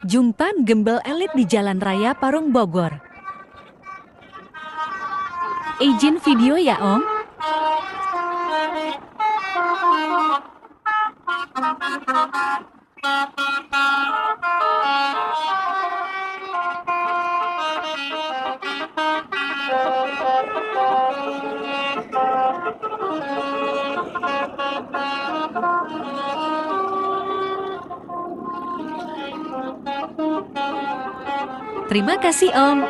Jumpan gembel elit di Jalan Raya Parung Bogor. Izin video ya Om? Terima kasih Om.